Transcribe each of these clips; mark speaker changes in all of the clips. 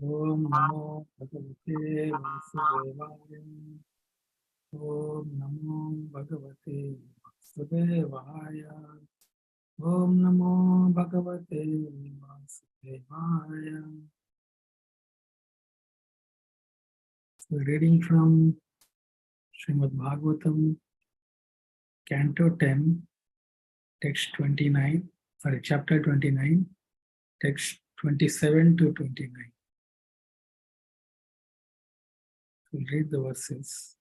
Speaker 1: Om Namo Bhagavate Vasudevaya. Om Namo Bhagavate Vasudevaya. Om Namo Bhagavate Vasudevaya. So reading from Srimad Bhagavatam, Canto 10, text 29, chapter 29, text 27 to 29. We'll read the verses.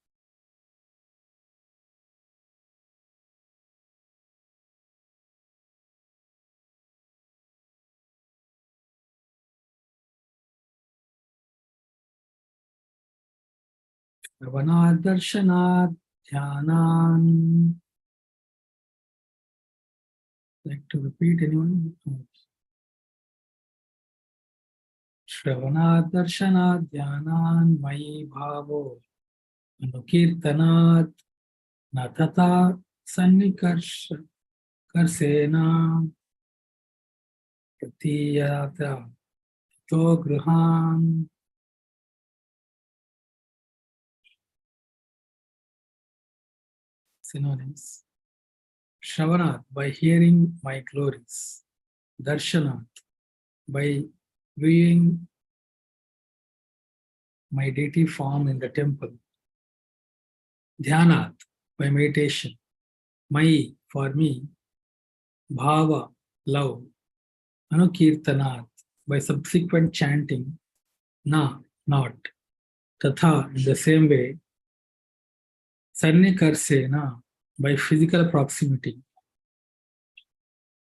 Speaker 1: Shravanad Darshanad Dhyanan. Like to repeat, anyone? Shravanad Darshanad Dhyanan Mayi Bhavo Anukirtanad Natata Sannikarsha Karsena Pratiyata To Gruhan. Synonyms. Shravanat, by hearing my glories. Darshanat, by viewing my deity form in the temple. Dhyanat, by meditation. Mai, for me. Bhava, love. Anukirtanat, by subsequent chanting. Na, not. Tatha, in the same way. Sannikarsena, by physical proximity.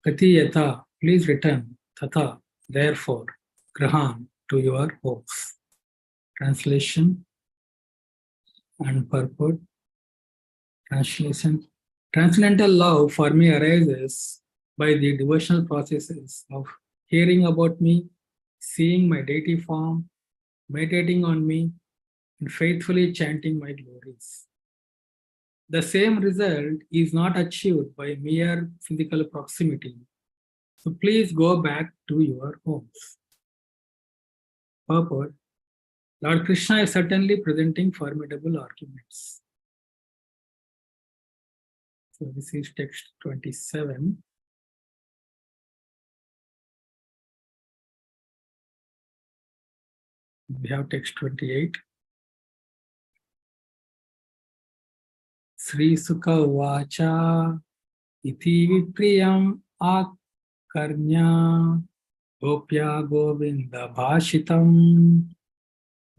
Speaker 1: Katiyata, please return. Tatha, therefore. Grahan, to your hopes. Translation and purport. Translation. Transcendental love for me arises by the devotional processes of hearing about me, seeing my deity form, meditating on me, and faithfully chanting my glories. The same result is not achieved by mere physical proximity. So please go back to your homes. Purport. Lord Krishna is certainly presenting formidable arguments. So this is text 27. We have text 28. Sri Sukha Vacha Iti Vipriyam Akarnya Gopya Govinda Bhashitam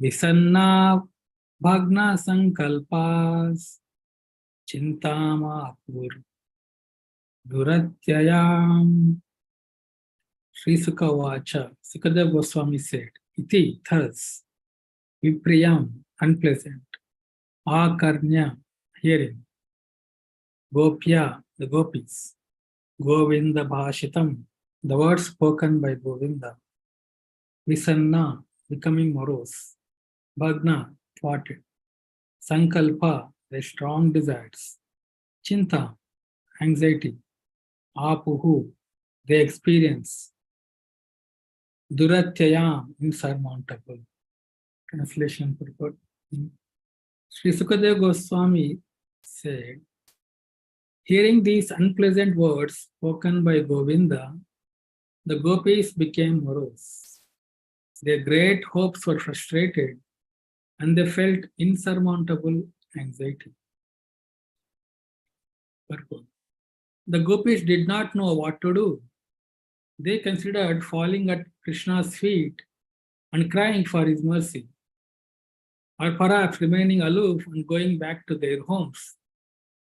Speaker 1: Visanna Bhagna Sankalpas Chintamapur Duratyayam. Sri Sukha Vacha, Sukadeva Goswami said, Iti, thus, Vipriyam, unpleasant, Akarnya, hearing, Gopya, the gopis, Govinda Bhashitam, the words spoken by Govinda, Visanna, becoming morose, Bhagna, thwarted, Sankalpa, their strong desires, Chinta, anxiety, Apuhu, they experience, Duratyayam, insurmountable. Translation purport. Sri Sukadeva Goswami said, hearing these unpleasant words spoken by Govinda, the gopis became morose. Their great hopes were frustrated and they felt insurmountable anxiety. Purport. The gopis did not know what to do. They considered falling at Krishna's feet and crying for his mercy, or perhaps remaining aloof and going back to their homes.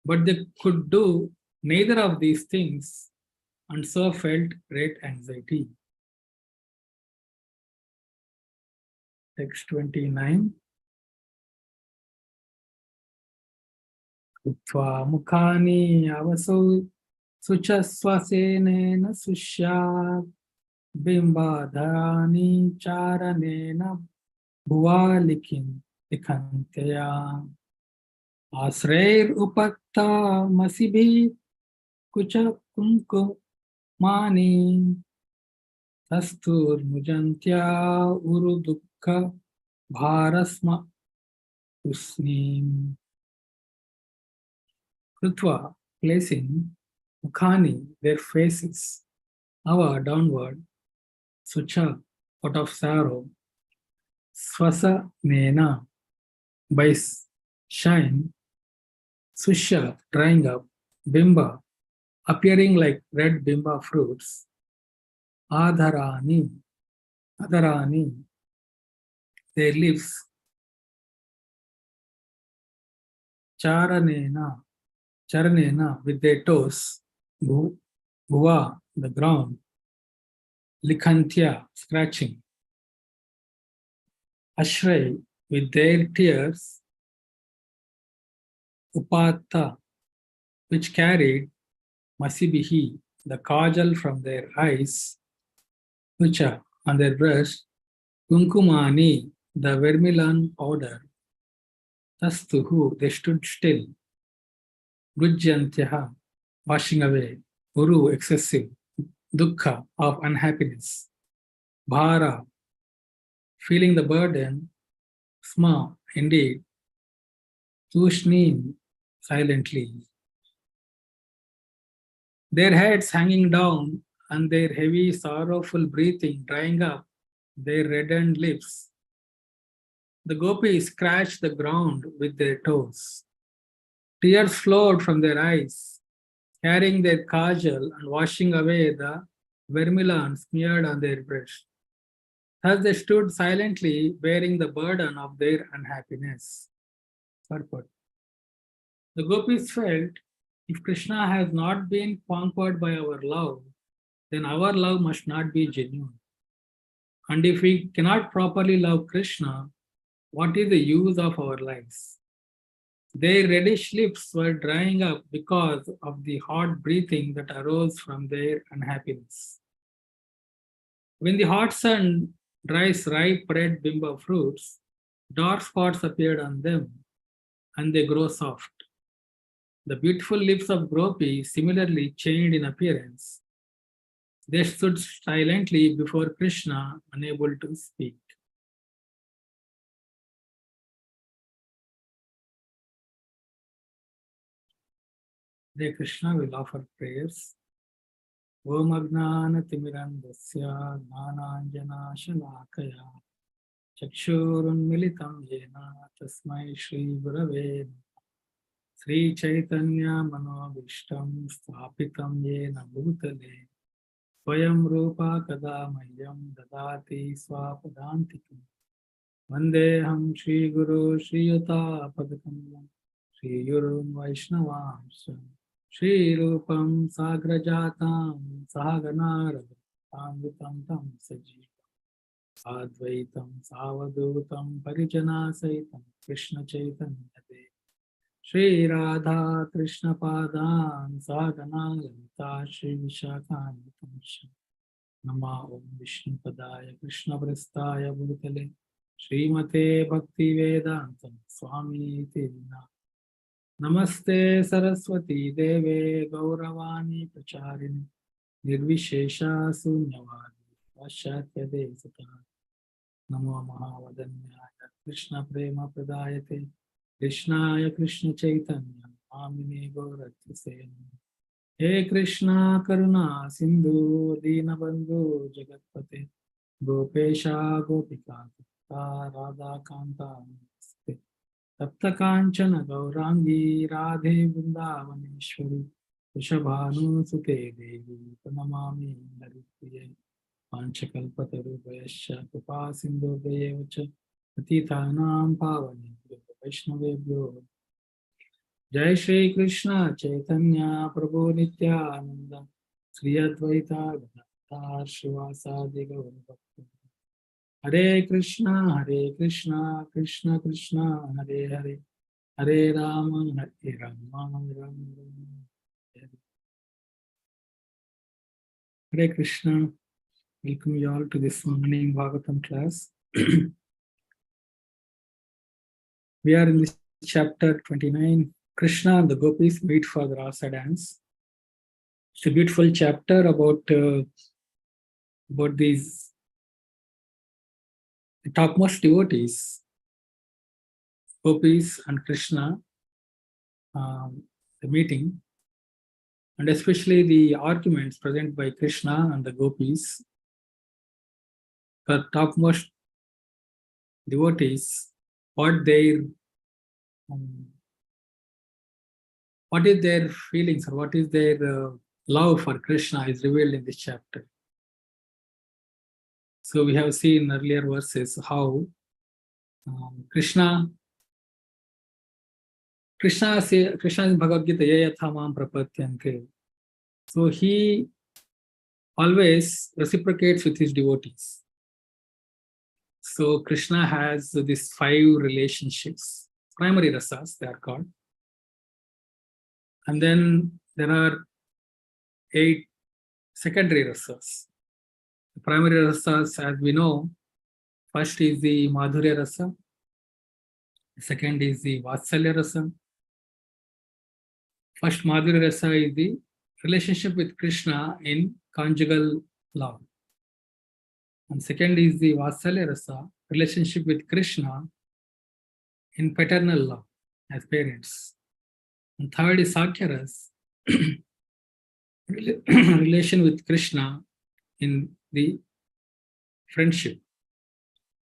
Speaker 1: But they could do neither of these things and so felt great anxiety. Text 29. Utva mukhani avaso suchasvasenena sushya bimbadharani charanena bhuvalikin ikantaya asrair upakta masibhi kucha kumkumani Tasturmujantya urudukha bharasma usnim krutva, placing mukhani, their faces, ava, downward, sucha, out of sorrow, swasa, nena, by shine, susha, drying up, bimba, appearing like red bimba fruits, adharani, adharani, their lips, charanena, charanena, with their toes, bhuva, the ground, likhantya, scratching, ashray, with their tears, upata, which carried masibihi, the kajal from their eyes, pucha, on their breast, kunkumani, the vermilion powder, tastuhu, they stood still, gujyantyaha, washing away, uru, excessive, dukkha, of unhappiness, bhara, feeling the burden, sma, indeed, tushnim, silently. Their heads hanging down and their heavy, sorrowful breathing drying up their reddened lips. The gopis scratched the ground with their toes. Tears flowed from their eyes, carrying their kajal and washing away the vermilion smeared on their breast. Thus they stood silently, bearing the burden of their unhappiness. Purport. The gopis felt, if Krishna has not been conquered by our love, then our love must not be genuine. And if we cannot properly love Krishna, what is the use of our lives? Their reddish lips were drying up because of the hot breathing that arose from their unhappiness. When the hot sun dries ripe red bimba fruits, dark spots appeared on them and they grow soft. The beautiful lips of Gopi similarly changed in appearance. They stood silently before Krishna, unable to speak. Hare Krishna will offer prayers. Om Agnana Timirandasya Jnananjana Shalakaya Chakshurunmilitam Yena Tasmai Shri Gurave Sri Chaitanya Manobishtam Sthapitam Yena Bhutale Swayam Rupa Kadamahyam Dadati Swapadantikam Vandeham Shri Guru Shri Yuta Padakam Shri Gurun Vaishnavamsam Shri Rupam Sagrajatam Sahagana Raghutam Tam Sajivam Advaitam Savadutam Parijana Saitam Krishna Chaitanya Dev Shri Radha Krishna Padan Sahagana Lalita Shri Vishakanitam Nama Om Vishnu Padaya Krishna Prastaya Bhutale Srimate Bhakti Vedantam Swami Tirina Namaste Saraswati Deve Gauravani Pracharini Nirvishesha Sunyavadi Vashatya Devata Namo Mahavadanyaya Krishna Prema Pradayate Krishnaya Krishna Chaitanya Amine Gauratya Sena He Krishna Karuna Sindhu Dinabandhu Jagatpate Gopesha Gopika Radha Kanta Namaste Tapta Kanchana Gaurangi Radhe Vrindavaneshwari Vrishabhanu Sute Devi Pranamami Haripriye Panchakalpatarubhayasya Kripa Sindhubhyevacha Patithanam Pavanebhyo Vaishnavebhyo Jai Shri Krishna Chaitanya Prabhu Nityananda Sri Advaita Gadadhar Srivasadi Gaur Bhakta Hare Krishna Krishna Krishna Hare Hare Hare Rama Hare Rama Rama Rama Hare Hare Krishna. Welcome you all to this morning Bhagavatam class. We are in this chapter 29. Krishna and the gopis meet for the rasa dance. It's a beautiful chapter about about these topmost devotees, Gopis and Krishna, the meeting, and especially the arguments presented by Krishna and the Gopis, the topmost devotees, what is their feelings or what is their love for Krishna is revealed in this chapter. So we have seen in earlier verses how Krishna in Bhagavad Gita, "Ye yatha mam prapatyanke." So he always reciprocates with his devotees. So Krishna has these 5 relationships, primary rasas they are called. And then there are 8 secondary rasas. The primary rasas, as we know, first is the Madhurya rasa, the second is the Vatsalya rasa. First Madhurya rasa is the relationship with Krishna in conjugal love. And second is the Vatsalya rasa, relationship with Krishna in paternal love as parents. And third is Sakhya rasa, relation with Krishna in the friendship.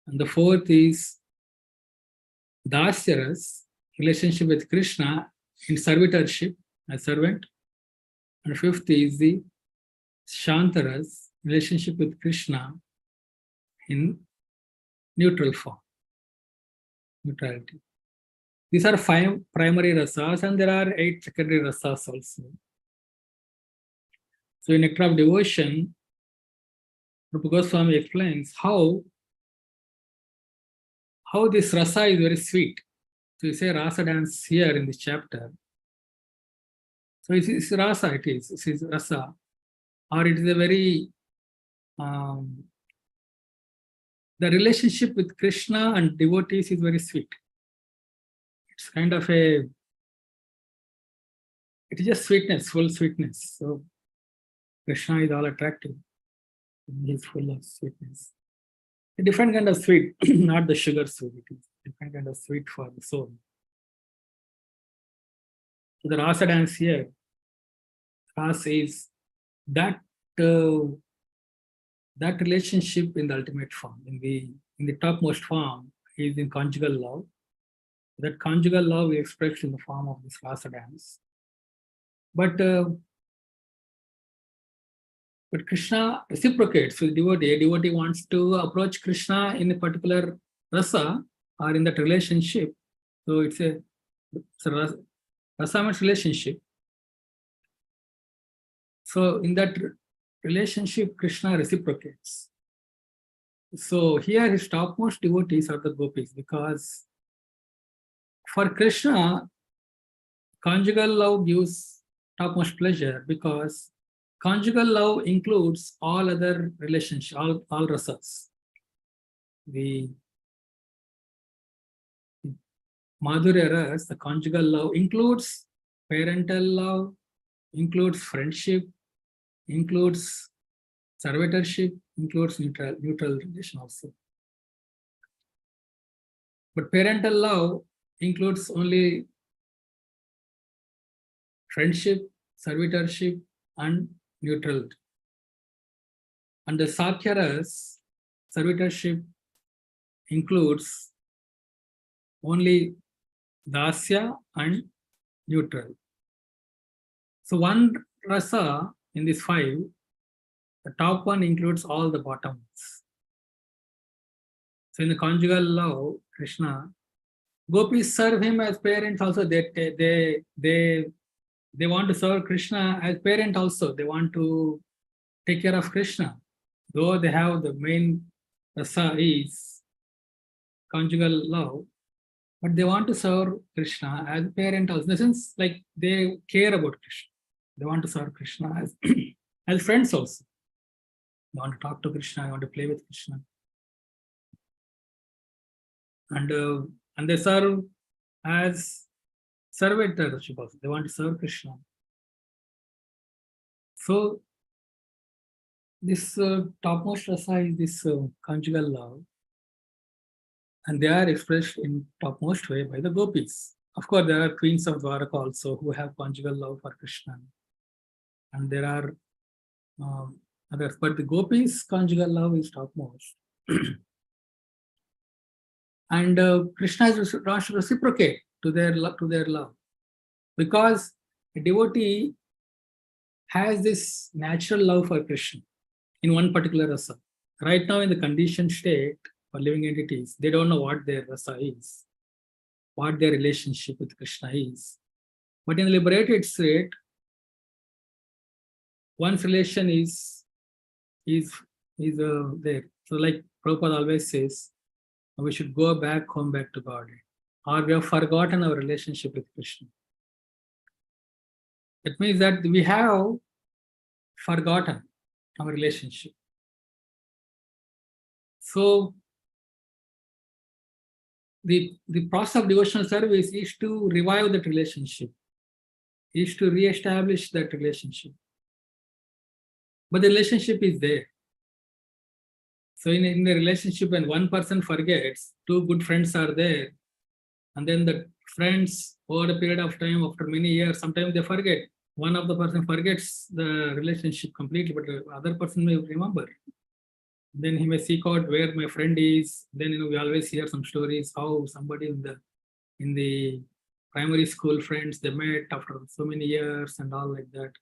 Speaker 1: And the fourth is Dasya rasa, relationship with Krishna in servitorship as servant. And fifth is the Shanta rasa, relationship with Krishna in neutral form, neutrality. These are 5 primary rasas, and there are 8 secondary rasas also. So in Nectar of Devotion, Rupa Goswami explains how this rasa is very sweet. So you say rasa dance here in this chapter. So it's rasa, it is rasa, or it is a very the relationship with Krishna and devotees is very sweet. It's kind of it is just sweetness, full sweetness. So Krishna is all attractive. He is full of sweetness. A different kind of sweet, not the sugar sweet. It is a different kind of sweet for the soul. So the rasa dance here, rasa is that that relationship in the ultimate form, in the topmost form, is in conjugal love. That conjugal love is expressed in the form of this rasa dance. But Krishna reciprocates with devotee. A devotee wants to approach Krishna in a particular rasa or in that relationship. So it's a rasa means relationship. So in that relationship, Krishna reciprocates. So here his topmost devotees are the gopis, because for Krishna, conjugal love gives topmost pleasure, because conjugal love includes all other relationships, all rasas. The Madhurya rasa, the conjugal love, includes parental love, includes friendship, includes servitorship, includes neutral relation also. But parental love includes only friendship, servitorship, and neutral. And the Sakhya rasa, servitorship, includes only dasya and neutral. So one rasa in these 5, the top one includes all the bottom ones. So in the conjugal love, Krishna, gopis serve him as parents also. They want to serve Krishna as parent also. They want to take care of Krishna. Though they have the main rasa is conjugal love, but they want to serve Krishna as parent also. In the sense, like they care about Krishna. They want to serve Krishna as, as friends also. They want to talk to Krishna, they want to play with Krishna. And they serve as servitorship also. They want to serve Krishna. So This topmost rasa is this conjugal love, and they are expressed in topmost way by the gopis. Of course, there are queens of Dwaraka also who have conjugal love for Krishna, and there are others, but the gopis' conjugal love is topmost. And Krishna is reciprocate to their love, because a devotee has this natural love for Krishna in one particular rasa. Right now, in the conditioned state for living entities, they don't know what their rasa is, what their relationship with Krishna is. But in the liberated state, one's relation is there. So, like Prabhupada always says, we should go back home, back to God, or we have forgotten our relationship with Krishna. It means that we have forgotten our relationship. So the process of devotional service is to revive that relationship, is to re-establish that relationship. But the relationship is there. So in the relationship, when one person forgets, two good friends are there, and then the friends over a period of time, after many years, sometimes they forget. One of the person forgets the relationship completely, but the other person may remember. Then he may seek out where my friend is. Then we always hear some stories how somebody in the primary school friends they met after so many years and all like that.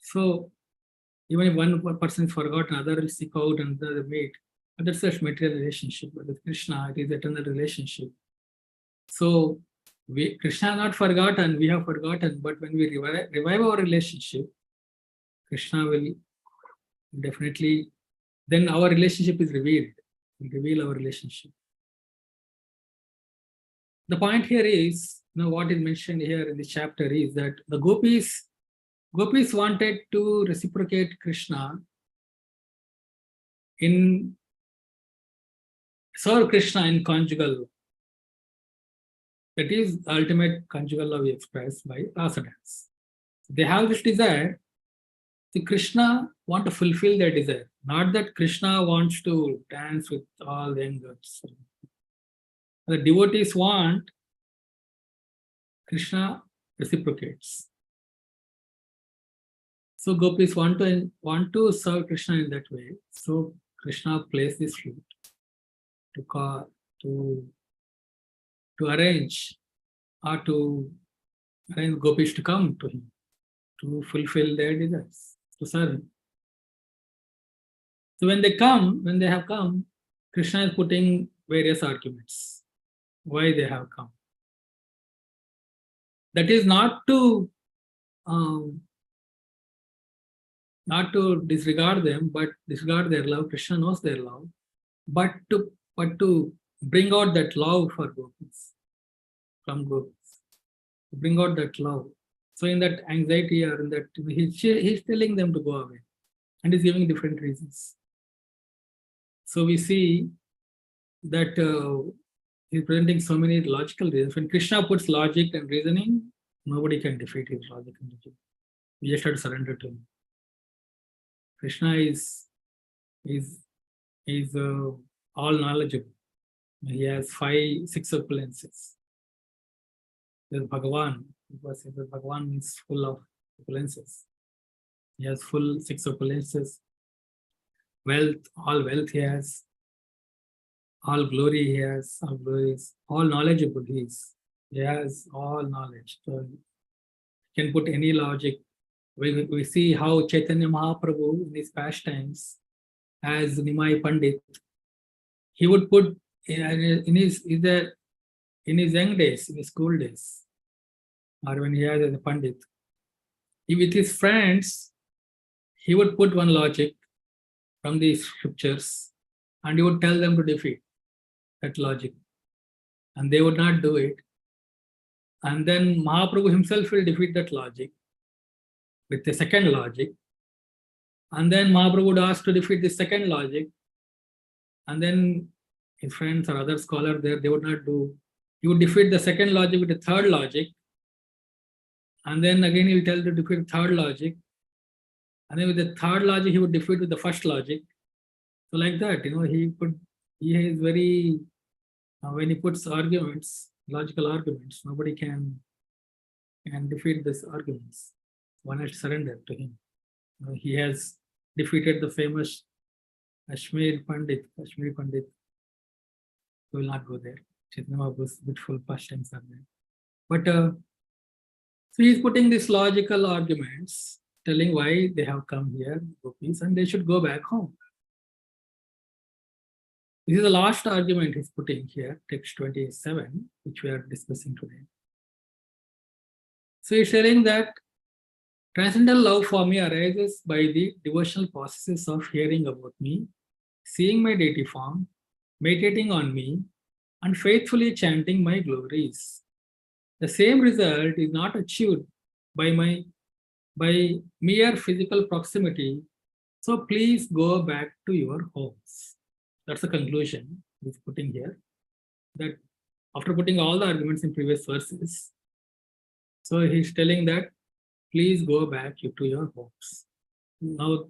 Speaker 1: So even if one person is forgotten, other will seek out and they meet. But that's such material relationship. But with Krishna, it is eternal relationship. So Krishna is not forgotten, we have forgotten, but when we revive our relationship, Krishna will definitely, then our relationship is revealed. We reveal our relationship. The point here is, what is mentioned here in this chapter is that the gopis wanted to reciprocate Krishna serve Krishna in conjugal love. That is the ultimate conjugal love expressed by rasa dance. They have this desire. The Krishna want to fulfill their desire. Not that Krishna wants to dance with all the young girls. The devotees want, Krishna reciprocates. So gopis want to serve Krishna in that way. So Krishna plays this flute to arrange gopis to come to him, to fulfill their desires, to serve him. So when they have come, Krishna is putting various arguments why they have come. That is not to disregard them, but disregard their love. Krishna knows their love, but to bring out that love for gopis, from gopis, to bring out that love. So in that anxiety or in that, he's telling them to go away, and he's giving different reasons. So we see that he's presenting so many logical reasons. When Krishna puts logic and reasoning, nobody can defeat his logic and reasoning. We just have to surrender to him. Krishna is all knowledgeable. He has 6 opulences. There's Bhagavan, because Bhagavan is full of opulences. He has full 6 opulences. All wealth he has. All glory he has, all glories, all knowledgeable he is. He has all knowledge. So he can put any logic. We see how Chaitanya Mahaprabhu in his pastimes, as Nimai Pandit, he would put in his young days, in his school days, or when he was as a Pandit, with his friends, he would put one logic from the scriptures and he would tell them to defeat that logic, and they would not do it. And then Mahaprabhu himself will defeat that logic with the second logic, and then Mahaprabhu would ask to defeat the second logic, and then his friends or other scholars there, they would not do. He would defeat the second logic with the third logic, and then again he will tell to defeat the third logic, And then with the third logic, he would defeat with the first logic. So like that, he is very, when he puts arguments, logical arguments, nobody can defeat these arguments. One has surrendered to him. He has defeated the famous Kashmiri Pandit. We will not go there. Chaitanya Mahaprabhu's beautiful pastimes are there. But so he is putting these logical arguments, telling why they have come here, gopis, and they should go back home. This is the last argument he's putting here, text 27, which we are discussing today. So he's telling that transcendental love for me arises by the devotional processes of hearing about me, seeing my deity form, meditating on me, and faithfully chanting my glories. The same result is not achieved by mere physical proximity, so please go back to your homes. That's the conclusion he's putting here, that after putting all the arguments in previous verses, so he's telling that please go back to your homes. Now,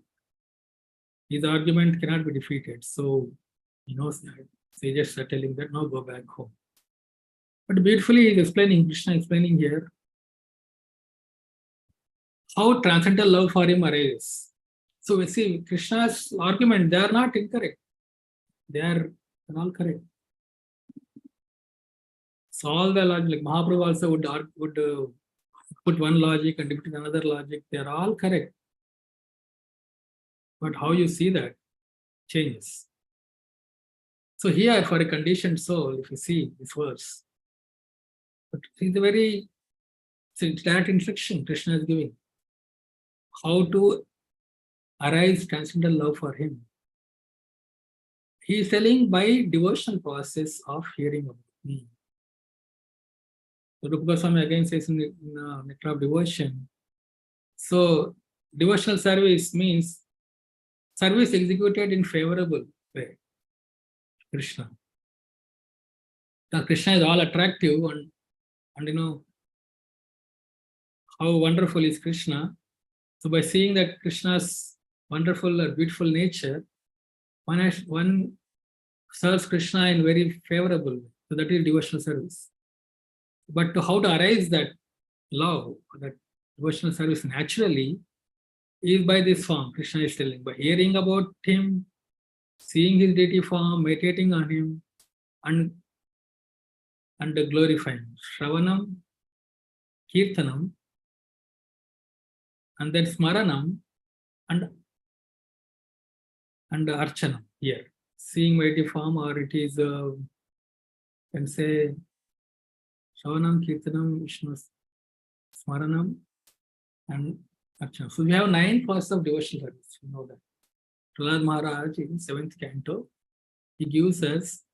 Speaker 1: his argument cannot be defeated, so he knows that. Sages are telling that now go back home. But beautifully he's explaining, Krishna explaining here, how transcendental love for him arises. So we see Krishna's argument, they are not incorrect. They are all correct. So all the logic, like Mahaprabhu also would put one logic and defeat another logic. They are all correct. But how you see that changes. So here, for a conditioned soul, if you see this verse, but see it's that instruction Krishna is giving. How to arise transcendental love for him. He is telling by devotional process of hearing about me. So Rupa Goswami again says in Nectar of Devotion. So devotional service means service executed in favorable way. Krishna. Now Krishna is all attractive and how wonderful is Krishna. So by seeing that Krishna's wonderful or beautiful nature, one serves Krishna in very favorable way. So that is devotional service. But how to arise that love, that devotional service naturally, is by this form, Krishna is telling, by hearing about him, seeing his deity form, meditating on him, and glorifying. Shravanam, Kirtanam, and then Smaranam, and Archanam here. Seeing my deity form, or it is, can say, Shravanam, Kirtanam, Vishnu, Smaranam, and Archanam. So we have 9 processes of devotional service. You know that. Prahlad Maharaj in 7th canto, he gives us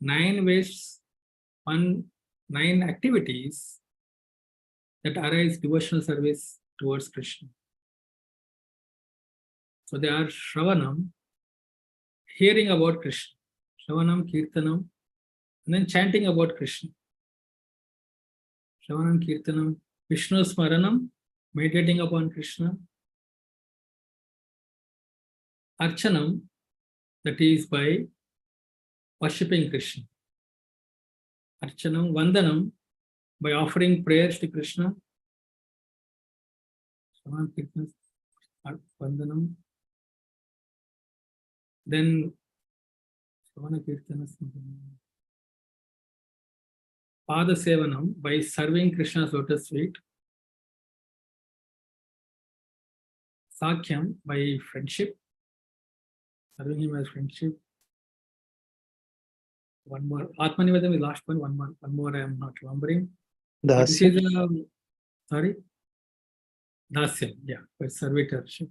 Speaker 1: 9 ways, 9 activities that arise devotional service towards Krishna. So they are Shravanam, hearing about Krishna, Shravanam, Kirtanam, and then chanting about Krishna. Shravanam, Kirtanam, Vishnu Smaranam, meditating upon Krishna. Archanam, that is by worshipping Krishna. Archanam, Vandanam, by offering prayers to Krishna. Shravanam, Kirtanam, Vandanam. Then Shravana Kirtana, Pada Sevanam, by serving Krishna's lotus feet. Sakhyam, by friendship, serving him as friendship. One more, Atmanivedam is last one more I am not remembering.
Speaker 2: Dasyam.
Speaker 1: Sorry? Dasyam, yeah, by servitorship.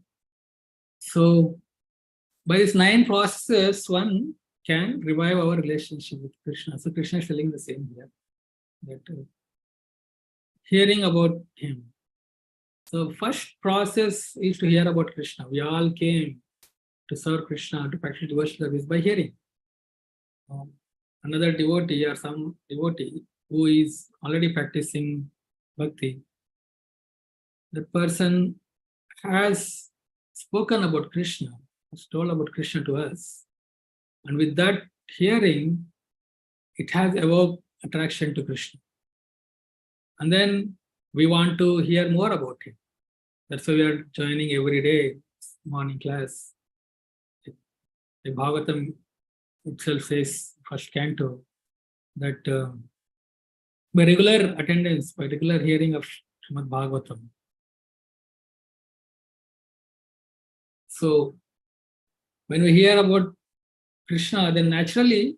Speaker 1: So, by these 9 processes, one can revive our relationship with Krishna. So Krishna is telling the same here, that hearing about him. So first process is to hear about Krishna. We all came to serve Krishna, to practice devotional service by hearing. Another devotee or some devotee who is already practicing bhakti, the person has spoken about Krishna, has told about Krishna to us. And with that hearing, it has evoked attraction to Krishna. And then we want to hear more about him. That's why we are joining every day, morning class. The Bhagavatam itself says, first canto, that by regular attendance, by regular hearing of Srimad Bhagavatam. So when we hear about Krishna, then naturally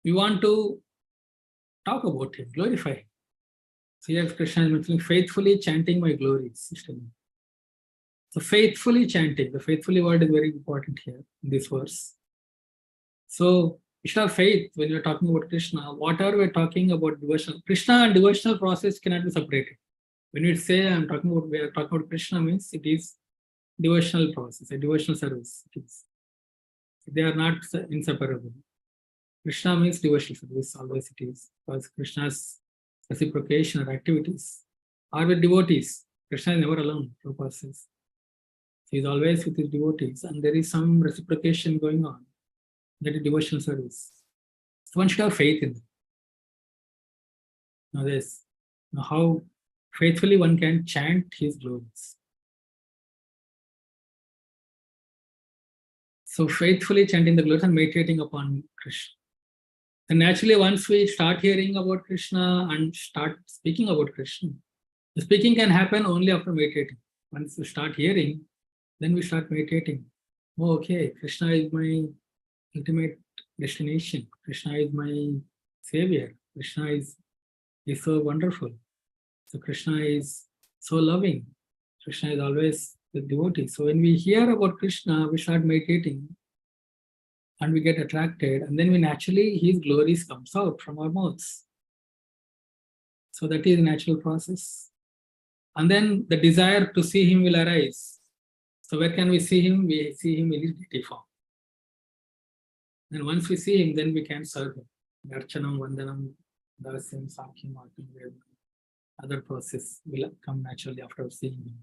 Speaker 1: we want to talk about him, glorify him. So here Krishna is mentioning, faithfully chanting my glories. So faithfully chanting, the faithfully word is very important here in this verse. So instead of faith, when you're talking about Krishna, whatever we're talking about devotional, Krishna and devotional process cannot be separated. When we say we are talking about Krishna, means it is devotional process, a devotional service. They are not inseparable. Krishna means devotional service, always it is, because Krishna's reciprocation or activities are with devotees. Krishna is never alone, Prabhupada says. He is always with his devotees, and there is some reciprocation going on. That is devotional service. So one should have faith in it. Now how faithfully one can chant his glories. So faithfully chanting the glories and meditating upon Krishna. And naturally, once we start hearing about Krishna and start speaking about Krishna, the speaking can happen only after meditating. Once we start hearing, then we start meditating. Oh, okay, Krishna is my ultimate destination. Krishna is my savior. Krishna is so wonderful. So Krishna is so loving. Krishna is always the devotee. So when we hear about Krishna, we start meditating and we get attracted, and then we naturally, his glories comes out from our mouths. So that is a natural process. And then the desire to see him will arise. So where can we see him? We see him in his deity form. And once we see him, then we can serve him. Archanam, Vandanam, Dasyam, Sakhyam, other process will come naturally after seeing him.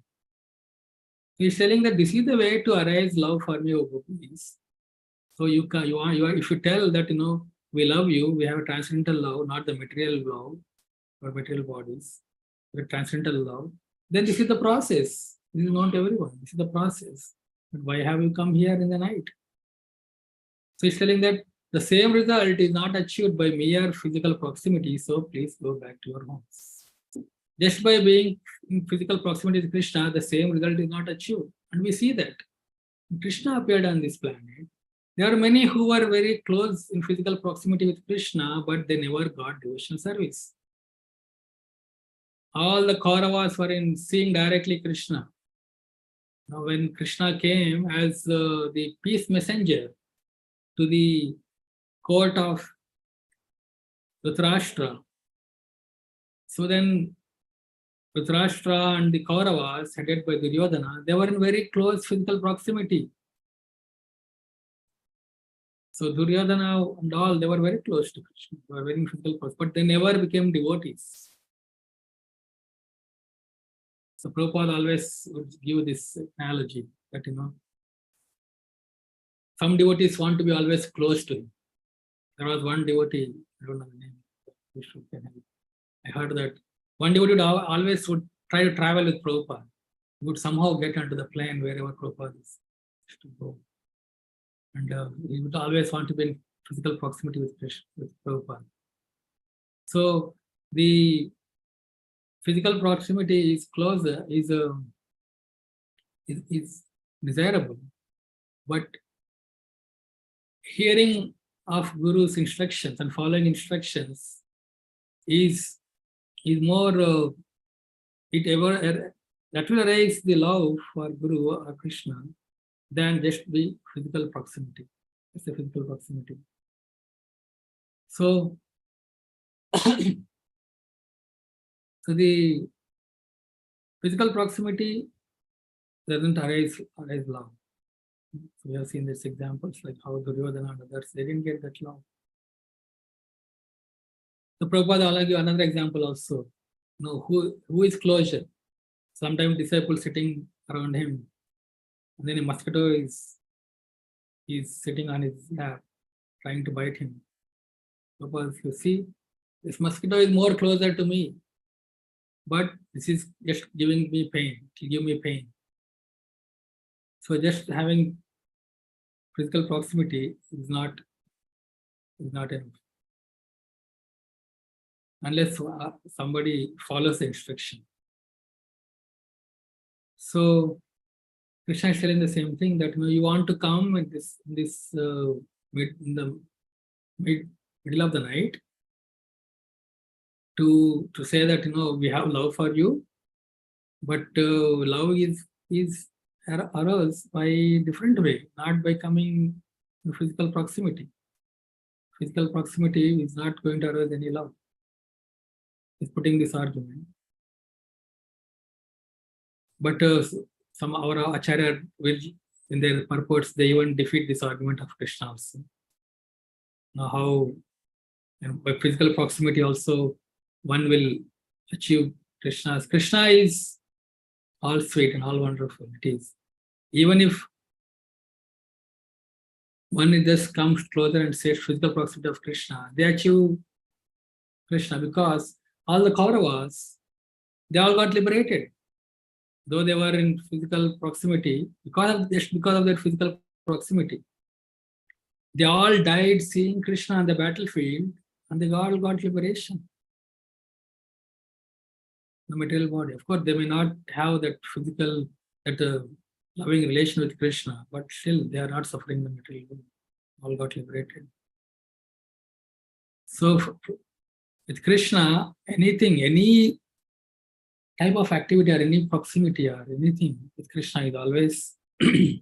Speaker 1: He is telling that this is the way to arise love for me, O gopis. So if you tell that, we love you, we have a transcendental love, not the material love or material bodies, but transcendental love, then this is the process. This is not everyone. This is the process. But why have you come here in the night? So he's telling that the same result is not achieved by mere physical proximity, so please go back to your homes. Just by being in physical proximity to Krishna, the same result is not achieved. And we see that. When Krishna appeared on this planet, there are many who were very close in physical proximity with Krishna, but they never got devotional service. All the Kauravas were in seeing directly Krishna. Now when Krishna came as the peace messenger to the court of Dhritarashtra, so then Dhritarashtra and the Kauravas, headed by Duryodhana, they were in very close physical proximity. So Duryodhana and all, they were very close to Krishna. They were very physical close, but they never became devotees. So Prabhupada always would give this analogy that, some devotees want to be always close to him. There was one devotee, I don't know the name. I heard that one devotee would try to travel with Prabhupada. He would somehow get onto the plane wherever Prabhupada is to go. And he would always want to be in physical proximity with Prabhupada. So the physical proximity is closer, is desirable, but hearing of Guru's instructions and following instructions is more, that will arise the love for Guru or Krishna than just the physical proximity. It's a physical proximity. So, so the physical proximity doesn't arise love. So we have seen these examples like how Duryodhana and others, they didn't get that love. So Prabhupada will give another example also. Who is closure? Sometimes disciples sitting around him, And then a mosquito is sitting on his lap, trying to bite him. Because you see, this mosquito is more closer to me, but this is just giving me pain. It will give me pain. So just having physical proximity is not enough. Unless somebody follows the instruction. So Krishna is telling the same thing, that you want to come in the middle of the night to say that we have love for you, but love is aroused by different way, not by coming in physical proximity. Physical proximity is not going to arouse any love. He's putting this argument. But some our Acharya will, in their purports, they even defeat this argument of Krishna also. Now how by physical proximity also one will achieve Krishna's. Krishna is all sweet and all wonderful. It is. Even if one just comes closer and says physical proximity of Krishna, they achieve Krishna, because all the Kauravas, they all got liberated. Though they were in physical proximity, because of their physical proximity, they all died seeing Krishna on the battlefield, and they all got liberation. The material body. Of course, they may not have that physical, loving relation with Krishna, but still they are not suffering the material body. All got liberated. So with Krishna, anything, any type of activity or any proximity or anything with Krishna is always will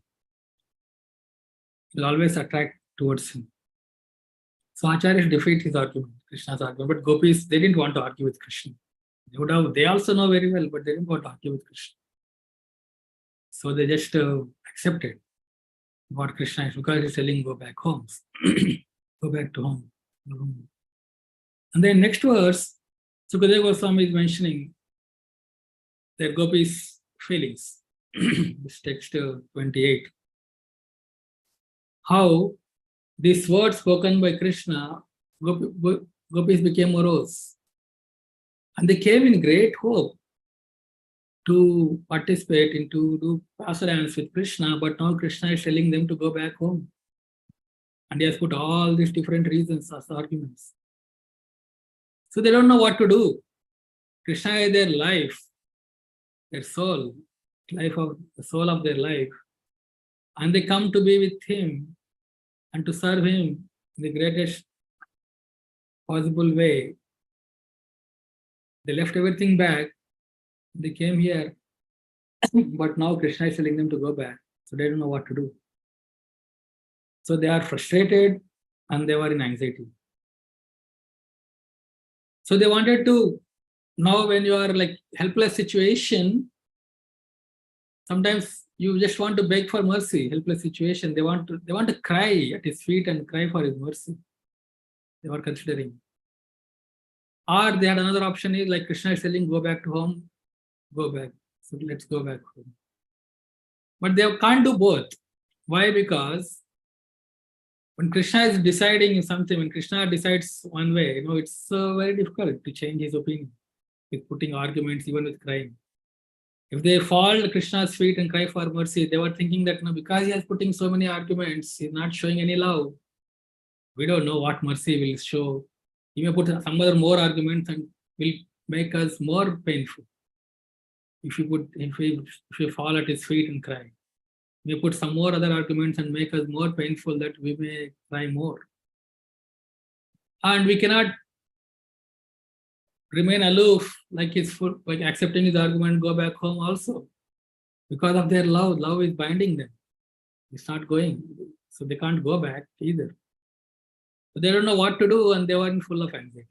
Speaker 1: always attract towards him. So Acharyas defeat his argument, Krishna's argument, but gopis, they didn't want to argue with Krishna. They also know very well, but they didn't want to argue with Krishna. So they just accepted what Krishna is, because he's telling go back home. Go back to home. And then next verse, Sukadeva Goswami is mentioning their gopis' feelings. This text 28. How these words spoken by Krishna, gopis became morose. And they came in great hope to participate into do pastimes with Krishna, but now Krishna is telling them to go back home. And he has put all these different reasons as arguments. So they don't know what to do. Krishna is their life, their soul, the soul of their life. And they come to be with him and to serve him in the greatest possible way. They left everything back. They came here, but now Krishna is telling them to go back. So they don't know what to do. So they are frustrated and they were in anxiety. So they wanted to, now when you are like helpless situation, sometimes you just want to beg for mercy, helpless situation. They want to cry at his feet and cry for his mercy. They were considering. Or they had another option is like Krishna is telling, go back to home, go back. So let's go back home. But they can't do both. Why? Because when Krishna is deciding something, when Krishna decides one way, it's very difficult to change his opinion with putting arguments, even with crying. If they fall at Krishna's feet and cry for mercy, they were thinking that because he is putting so many arguments, he's not showing any love. We don't know what mercy will show. He may put some other more arguments and will make us more painful. If we fall at his feet and cry, we put some more other arguments and make us more painful, that we may cry more. And we cannot remain aloof, like accepting his argument, go back home also. Because of their love, love is binding them. It's not going. So they can't go back either. So they don't know what to do, and they were full of anxiety.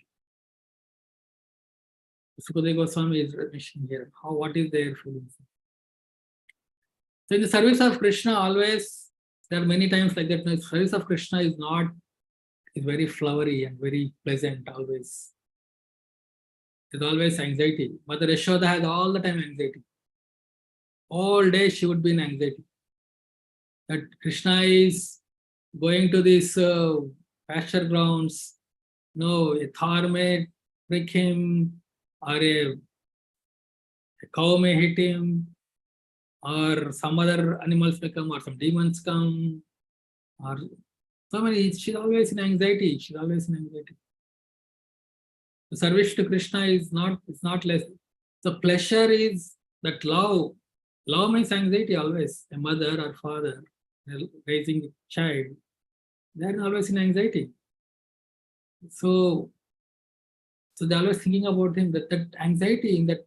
Speaker 1: Sukadeva Goswami is mentioning here what is their feelings. So in the service of Krishna, always there are many times like that. The service of Krishna is very flowery and very pleasant always. There's always anxiety. Mother Yashoda has all the time anxiety. All day she would be in anxiety. that Krishna is going to these pasture grounds. No, a thor may prick him, or a cow may hit him, or some other animals may come, or some demons come, or so many. She's always in anxiety. She's always in anxiety. The service to Krishna is not less. The pleasure is that love. Love means anxiety always. A mother or father raising a child, they are always in anxiety. So they're always thinking about him. That anxiety in that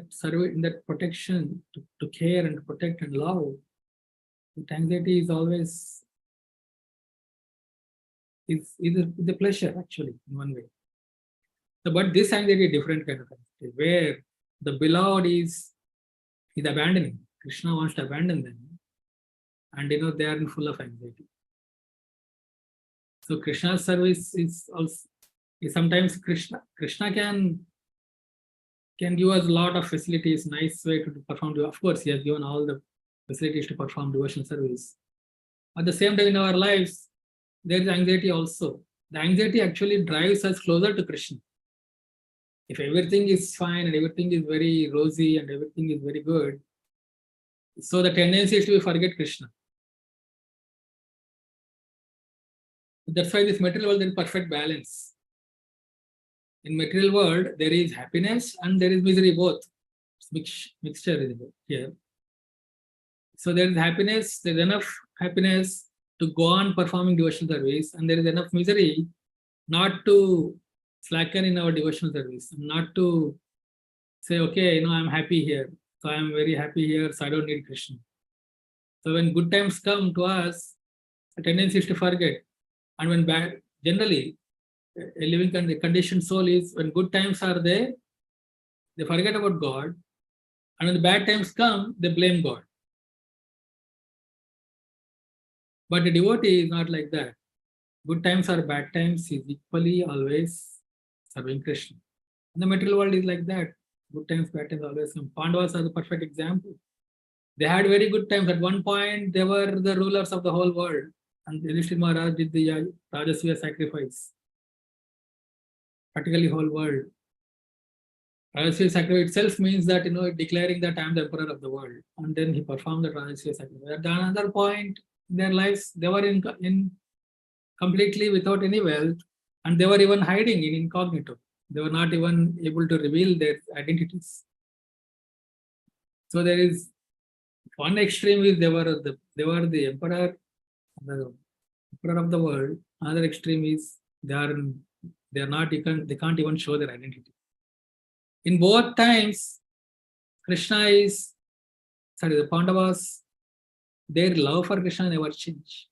Speaker 1: service, in that protection, to care and protect and love. That anxiety is always is the pleasure actually in one way. So, but this anxiety is different kind of anxiety, where the beloved is abandoning. Krishna wants to abandon them, and they are full of anxiety. So Krishna's service is sometimes Krishna can give us a lot of facilities, nice way to perform. Of course, he has given all the facilities to perform devotional service. At the same time, in our lives, there is anxiety also. The anxiety actually drives us closer to Krishna. If everything is fine and everything is very rosy and everything is very good, so the tendency is to forget Krishna. That's why this material world, there is perfect balance. In material world, there is happiness and there is misery, both. Mixture is here. So there is happiness, there is enough happiness to go on performing devotional service, and there is enough misery not to slacken in our devotional service, not to say, okay, I'm happy here, so I'm very happy here, so I don't need Krishna. So when good times come to us, the tendency is to forget. And when bad, generally, a living conditioned soul is, when good times are there, they forget about God. And when the bad times come, they blame God. But the devotee is not like that. Good times or bad times, he is equally always serving Krishna. And the material world is like that. Good times, bad times always come. Pandavas are the perfect example. They had very good times. At one point, they were the rulers of the whole world. And Yudhishthira Maharaj did the Rajasviya sacrifice. Practically whole world. Rajasviya sacrifice itself means that, declaring that I am the emperor of the world. And then he performed the Rajasviya sacrifice. At another point in their lives, they were in completely without any wealth, and they were even hiding in incognito. They were not even able to reveal their identities. So there is one extreme is they were the emperor of the world. Another extreme is they can't even show their identity. In both times, the Pandavas, their love for Krishna never changed.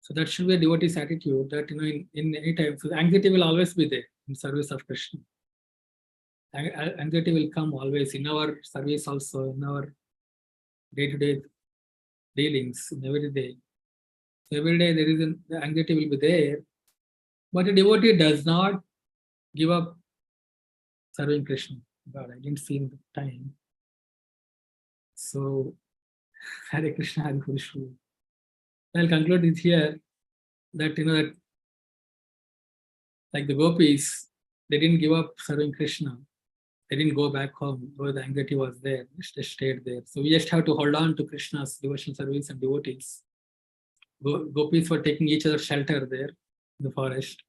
Speaker 1: So that should be a devotee's attitude, that in any time, so anxiety will always be there in service of Krishna. Anxiety will come always in our service also, in our day-to-day dealings, in every day. So every day the anxiety will be there, but a devotee does not give up serving Krishna. God, I didn't see in the time. So Hare Krishna, Hare Krishna. I'll conclude it here that that like the gopis, they didn't give up serving Krishna. They didn't go back home, though the anxiety was there. They stayed there. So we just have to hold on to Krishna's devotional service and devotees. Gopis were taking each other's shelter there in the forest,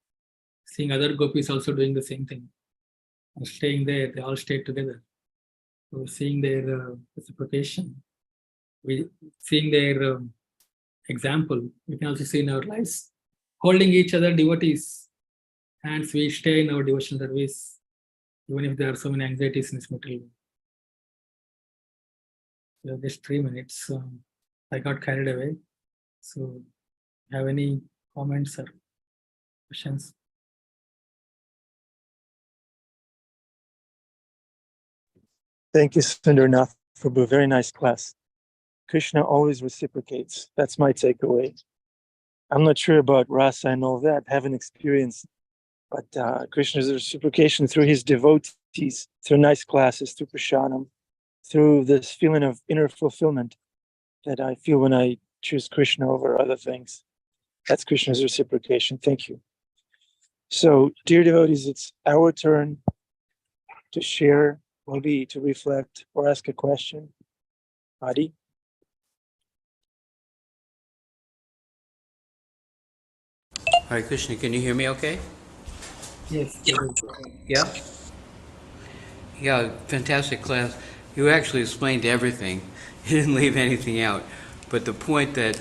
Speaker 1: seeing other gopis also doing the same thing. And staying there, they all stayed together. So seeing their reciprocation, seeing their example, we can also see in our lives. Holding each other, devotees, hands, we stay in our devotional service, even if there are so many anxieties in this material. So just 3 minutes. I got carried away. So, have any comments or questions?
Speaker 2: Thank you, Sundarnath, for a very nice class. Krishna always reciprocates. That's my takeaway. I'm not sure about rasa and all that, haven't experienced, but Krishna's reciprocation through his devotees, through nice classes, through prasadam. through this feeling of inner fulfillment that I feel when I choose Krishna over other things. That's Krishna's reciprocation. Thank you. So, dear devotees, it's our turn to share, maybe to reflect or ask a question. Adi?
Speaker 3: Hare Krishna, can you hear me okay?
Speaker 1: Yes.
Speaker 3: Yeah? Yeah, fantastic class. You actually explained everything. You didn't leave anything out. But the point that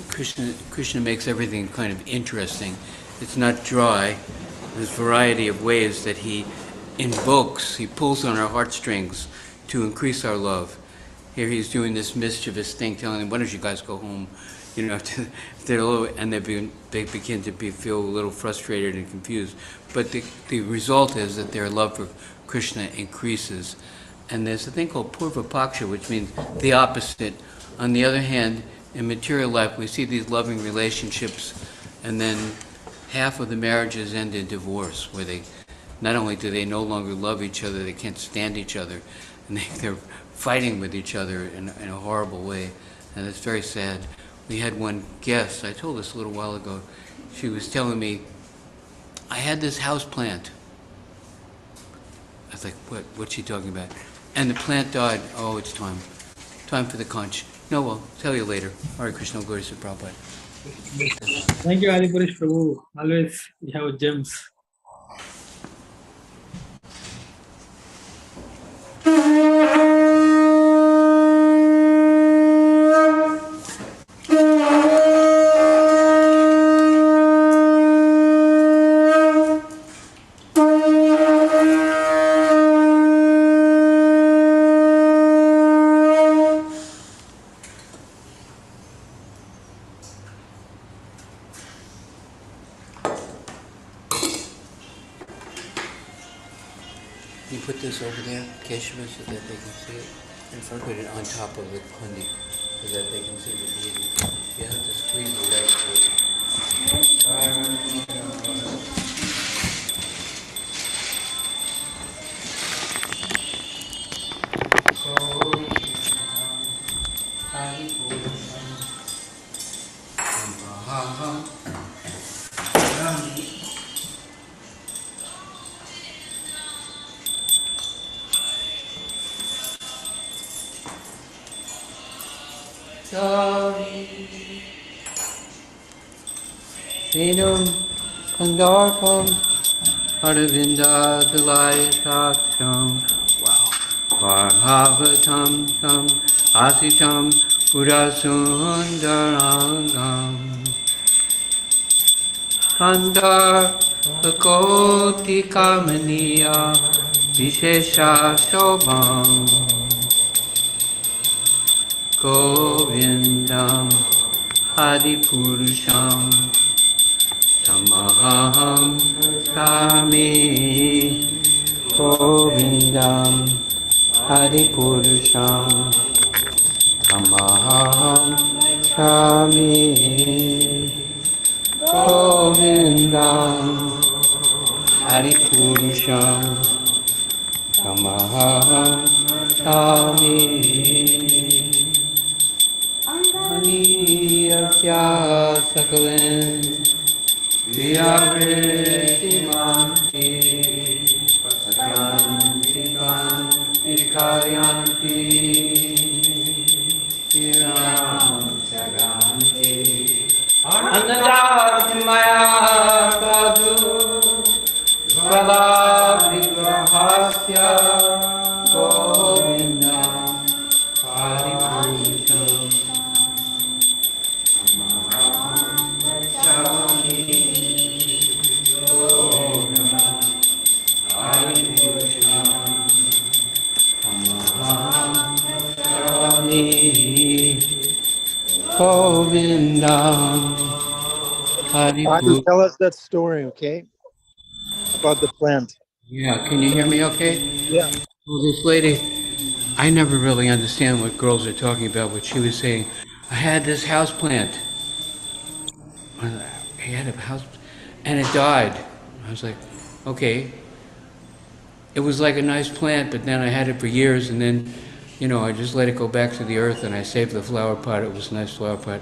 Speaker 3: Krishna makes everything kind of interesting. It's not dry. There's a variety of ways that he invokes, he pulls on our heartstrings to increase our love. Here he's doing this mischievous thing, telling them, why don't you guys go home? You know, and they begin to feel a little frustrated and confused. But the result is that their love for Krishna increases. And there's a thing called Purva Paksha, which means the opposite. On the other hand, in material life, we see these loving relationships, and then half of the marriages end in divorce, where they not only do they no longer love each other, they can't stand each other, and they're fighting with each other in a horrible way, and it's very sad. We had one guest, I told this a little while ago, she was telling me, I had this house plant. I was like, what's she talking about? And the plant died. Oh, it's time. Time for the conch. No, well, tell you later. Hare Krishna, glory to Prabhupada.
Speaker 1: Thank you, Adipurish Prabhu. Always you have gems.
Speaker 3: You put this over there, Keshava, so that they can see it. And put it on top of the pundi, so that they can see the deity. You have to squeeze the leg Venum Kandarpam Aravinda Dalayatatam Wow Varhavatam Sam Asitam Udasundarangam Kandar Lakoti Kamaniya Vishesha Shobham Govindam Adipurusham Tamaham Kami Govindam Adipurusham Tamaham Kami Govindam Adipurusham Tamaham Kami Asya Sakalen Vyavrimanti Pasyanti Karyanti Kiram Saganti Anandati Maya Sadhu Svala Vigrahasya Govinda Haripurusham Govindam
Speaker 2: Adi, tell us that story, okay? About the plant.
Speaker 3: Yeah, can you hear me okay?
Speaker 2: Yeah.
Speaker 3: Well, this lady, I never really understand what girls are talking about, but she was saying, I had this house plant. I had a house, and it died. I was like, okay. it was like a nice plant, but then I had it for years, and then, I just let it go back to the earth, and I saved the flower pot. It was a nice flower pot.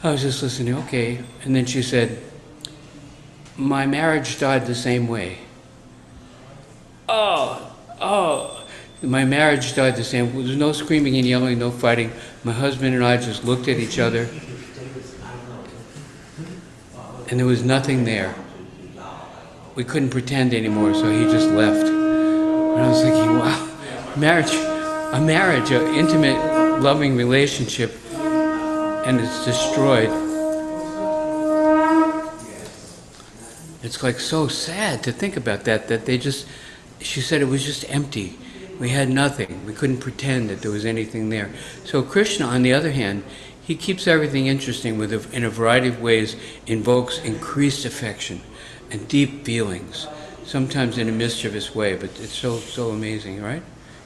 Speaker 3: I was just listening, okay. And then she said, my marriage died the same way. Oh, my marriage died the same. There was no screaming and yelling, no fighting. My husband and I just looked at each other, and there was nothing there. We couldn't pretend anymore, so he just left. And I was thinking, wow, a marriage, an intimate, loving relationship, and it's destroyed. It's like so sad to think about that she said it was just empty. We had nothing. We couldn't pretend that there was anything there. So Krishna, on the other hand, he keeps everything interesting in a variety of ways, invokes increased affection and deep feelings, sometimes in a mischievous way, but it's so amazing, right?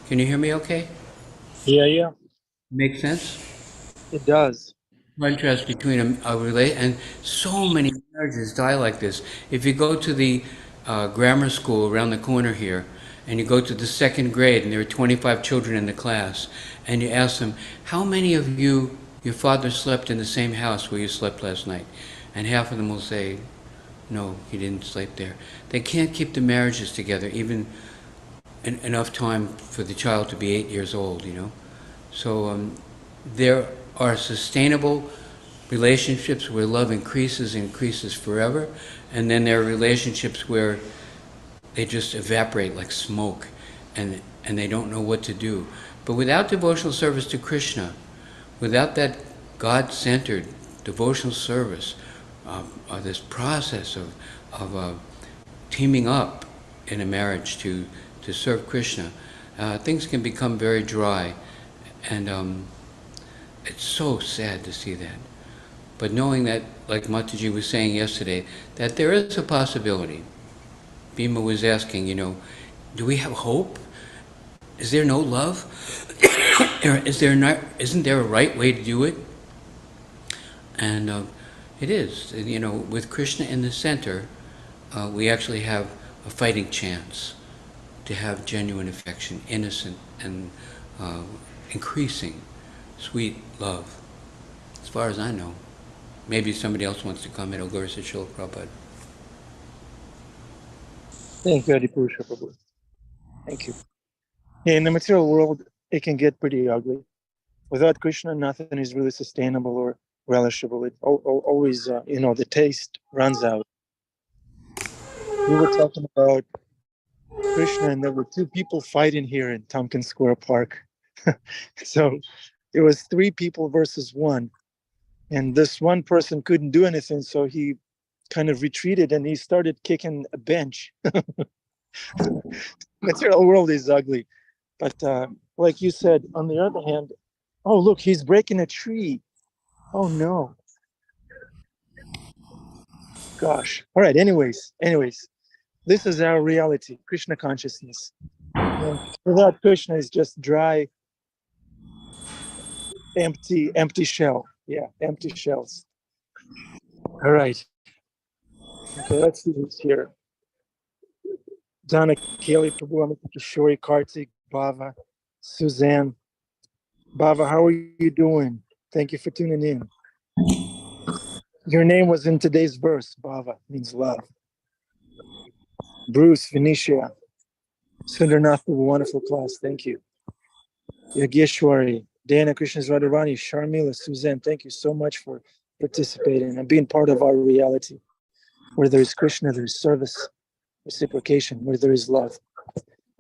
Speaker 3: Can you hear me okay?
Speaker 2: Yeah.
Speaker 3: Make sense?
Speaker 2: It does.
Speaker 3: Contrast between a relate, and so many marriages die like this. If you go to the grammar school around the corner here, and you go to the second grade, and there are 25 children in the class, and you ask them, how many of you, your father slept in the same house where you slept last night? And half of them will say, no, he didn't sleep there. They can't keep the marriages together, even enough time for the child to be 8 years old, So there are sustainable relationships where love increases and increases forever, and then there are relationships where they just evaporate like smoke, and they don't know what to do. But without devotional service to Krishna, without that God-centered devotional service, this process of teaming up in a marriage to serve Krishna, things can become very dry, and it's so sad to see that. But knowing that, like Mataji was saying yesterday, that there is a possibility. Bhima was asking, do we have hope? Is there no love? Isn't there a right way to do it? And it is. With Krishna in the center, we actually have a fighting chance to have genuine affection, innocent and increasing, sweet love. As far as I know. Maybe somebody else wants to comment. I'll go to Srila Prabhupada.
Speaker 2: Thank you, Adipurusha Prabhu. Thank you. Yeah, in the material world, it can get pretty ugly. Without Krishna, nothing is really sustainable or relishable. It always, the taste runs out. We were talking about Krishna, and there were two people fighting here in Tompkins Square Park. So it was 3 people versus 1. And this one person couldn't do anything, so he kind of retreated and he started kicking a bench. Material world is ugly. But like you said, on the other hand, oh, look, he's breaking a tree. Oh, no. Gosh. All right. Anyways, this is our reality, Krishna consciousness. And without Krishna, it's just dry, empty shell. Yeah, empty shells. All right. Okay, let's see who's here. Donna, Kelly, Prabhu, Amita, Kishori, Kartik, Bava, Suzanne. Bava, how are you doing? Thank you for tuning in. Your name was in today's verse. Bava means love. Bruce, Venetia, Sundarnath, a wonderful class. Thank you. Yageshwari, Dana, Krishna's Radharani, Sharmila, Suzanne, thank you so much for participating and being part of our reality. Where there is Krishna, there is service, reciprocation, where there is love,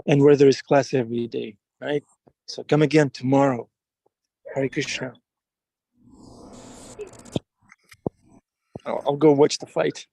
Speaker 2: and where there is class every day, right? So come again tomorrow. Hare Krishna. I'll go watch the fight.